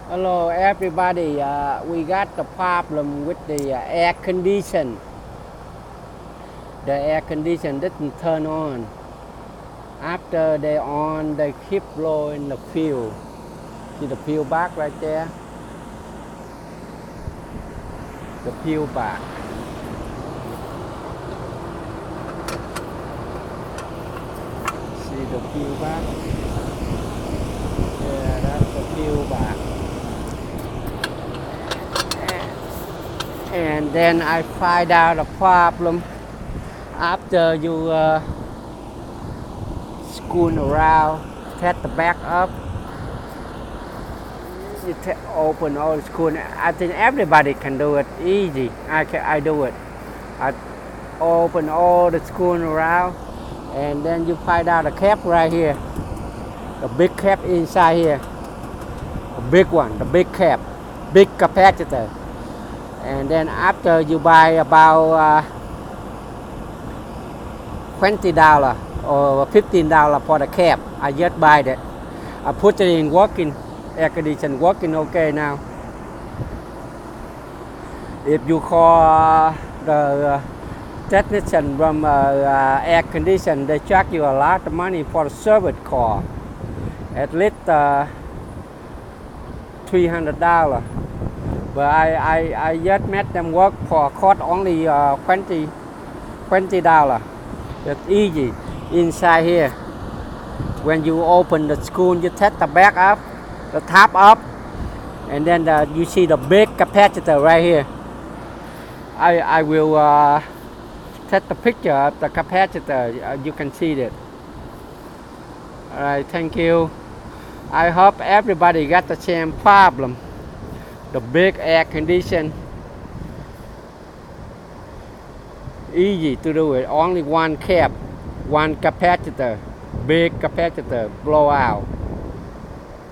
Hello everybody, we got the problem with the air condition. The air condition didn't turn on. After they on, they keep blowing the fuel. See the fuel back right there? The fuel back. See the fuel back? Yeah, that's the fuel back. And then I find out a problem after you scoot around, test the back up. You open all the screw. I think everybody can do it easy. I do it. I open all the screws around, and then you find out a cap right here, the big cap inside here, a big one, the big cap, big capacitor. And then after you buy about $20 or $15 for the cap, I just buy that. I put it in working. Air condition working okay now. If you call the technician from air condition, they charge you a lot of money for the service call, at least $300. But I just met them work for cost only $20. It's easy inside here. When you open the screw, you test the back up, the top up, and then you see the big capacitor right here. I will take the picture of the capacitor. You can see that. Alright, thank you. I hope everybody got the same problem. The big air condition, easy to do it. Only one cap, one capacitor, big capacitor blow out.